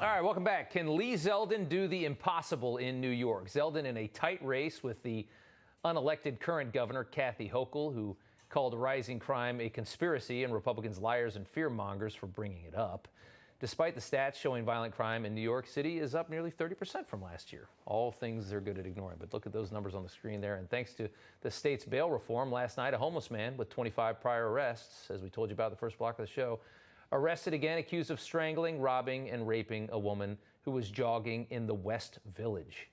All right, welcome back. Can Lee Zeldin do the impossible in New York? Zeldin in a tight race with the unelected current governor, Kathy Hochul, who called rising crime a conspiracy and Republicans liars and fearmongers for bringing it up. Despite the stats showing violent crime in New York City is up nearly 30% from last year. All things they're good at ignoring. But look at those numbers on the screen there. And thanks to the state's bail reform, last night a homeless man with 25 prior arrests, as we told you about in the first block of the show, arrested again, accused of strangling, robbing, and raping a woman who was jogging in the West Village.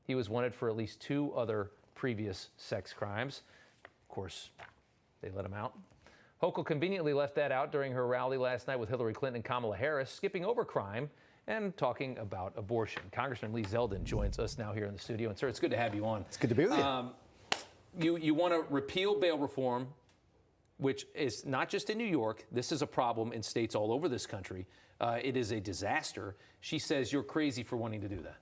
He was wanted for at least 2 other previous sex crimes. Of course, they let him out. Hochul conveniently left that out during her rally last night with Hillary Clinton and Kamala Harris, skipping over crime and talking about abortion. Congressman Lee Zeldin joins us now here in the studio. And, sir, it's good to have you on. It's good to be with you. You want to repeal bail reform, which is not just in New York. This is a problem in states all over this country. It is a disaster. She says you're crazy for wanting to do that.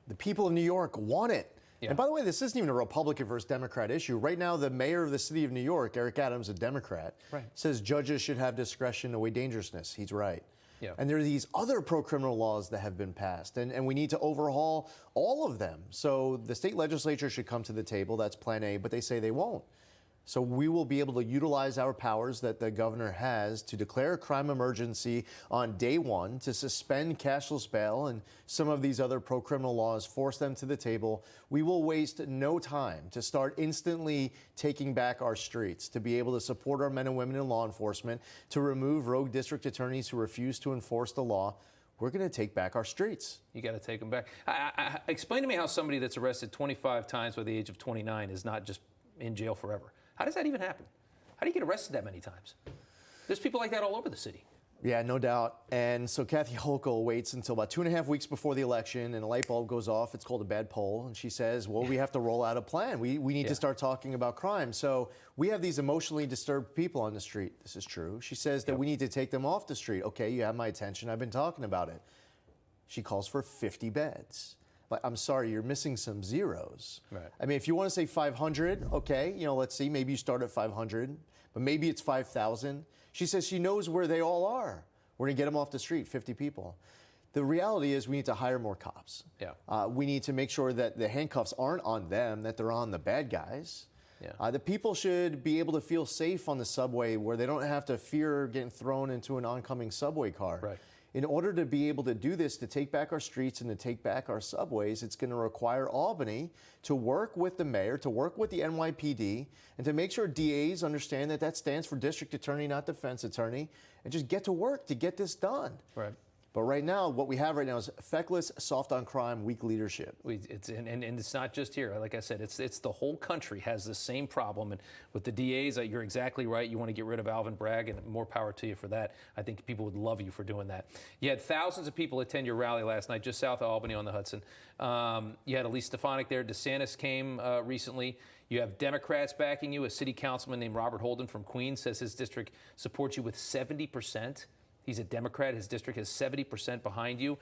The people of New York want it. Yeah. And by the way, this isn't even a Republican versus Democrat issue. Right now, the mayor of the city of New York, Eric Adams, a Democrat, says judges should have discretion to weigh dangerousness. He's right. Yeah. And there are these other pro-criminal laws that have been passed, and we need to overhaul all of them. So the state legislature should come to the table. That's plan A, but they say they won't. So we will be able to utilize our powers that the governor has to declare a crime emergency on day one, to suspend cashless bail and some of these other pro-criminal laws, force them to the table. We will waste no time to start instantly taking back our streets, to be able to support our men and women in law enforcement, to remove rogue district attorneys who refuse to enforce the law. We're going to take back our streets. You got to take them back. Explain to me how somebody that's arrested 25 times by the age of 29 is not just in jail forever. How does that even happen? How do you get arrested that many times? There's people like that all over the city. Yeah, no doubt. And so Kathy Hochul waits until about 2.5 weeks before the election, and a light bulb goes off. It's called a bad poll. And she says, well, we have to roll out a plan. We need to start talking about crime. So we have these emotionally disturbed people on the street. This is true. She says that we need to take them off the street. Okay, you have my attention. I've been talking about it. She calls for 50 beds. I'm sorry, you're missing some zeros. Right. I mean, if you want to say 500, okay, let's see, maybe you start at 500, but maybe it's 5,000. She says she knows where they all are. We're going to get them off the street, 50 people. The reality is we need to hire more cops. Yeah. We need to make sure that the handcuffs aren't on them, that they're on the bad guys. Yeah. The people should be able to feel safe on the subway where they don't have to fear getting thrown into an oncoming subway car. Right. In order to be able to do this, to take back our streets and to take back our subways, it's going to require Albany to work with the mayor, to work with the NYPD, and to make sure DAs understand that that stands for district attorney, not defense attorney, and just get to work to get this done. Right. But right now, what we have right now is feckless, soft on crime, weak leadership. And it's not just here. Like I said, it's the whole country has the same problem. And with the DAs, you're exactly right. You want to get rid of Alvin Bragg, and more power to you for that. I think people would love you for doing that. You had thousands of people attend your rally last night, just south of Albany on the Hudson. You had Elise Stefanik there. DeSantis came recently. You have Democrats backing you. A city councilman named Robert Holden from Queens says his district supports you with 70%. He's a Democrat. His district has 70% behind you.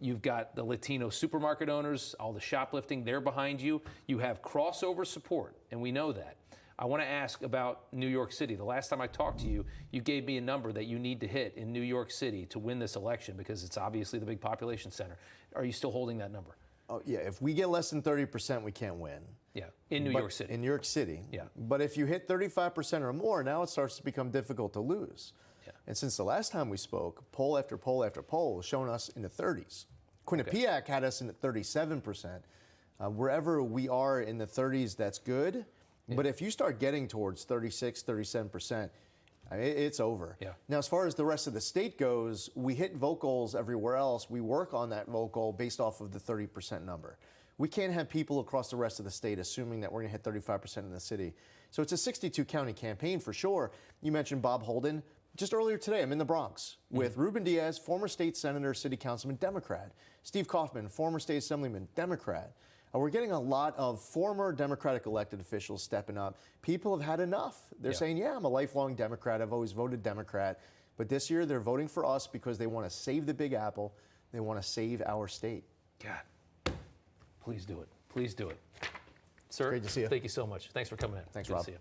You've got the Latino supermarket owners, all the shoplifting, they're behind you. You have crossover support, and we know that. I want to ask about New York City. The last time I talked to you, you gave me a number that you need to hit in New York City to win this election because it's obviously the big population center. Are you still holding that number? Oh, yeah. If we get less than 30%, we can't win. Yeah, in New York City. In New York City. Yeah. But if you hit 35% or more, now it starts to become difficult to lose. And since the last time we spoke, poll after poll after poll has shown us in the 30s. Quinnipiac had us in at 37%. Wherever we are in the 30s, that's good. Yeah. But if you start getting towards 36, 37%, it's over. Yeah. Now, as far as the rest of the state goes, we hit vocals everywhere else. We work on that vocal based off of the 30% number. We can't have people across the rest of the state assuming that we're going to hit 35% in the city. So it's a 62-county campaign for sure. You mentioned Bob Holden. Just earlier today, I'm in the Bronx with Ruben Diaz, former state senator, city councilman, Democrat. Steve Kaufman, former state assemblyman, Democrat. We're getting a lot of former Democratic elected officials stepping up. People have had enough. They're saying, yeah, I'm a lifelong Democrat. I've always voted Democrat. But this year, they're voting for us because they want to save the Big Apple. They want to save our state. God, please do it. Please do it. Sir, great to see you. Thank you so much. Thanks for coming in. Thanks, Good Rob. to see you.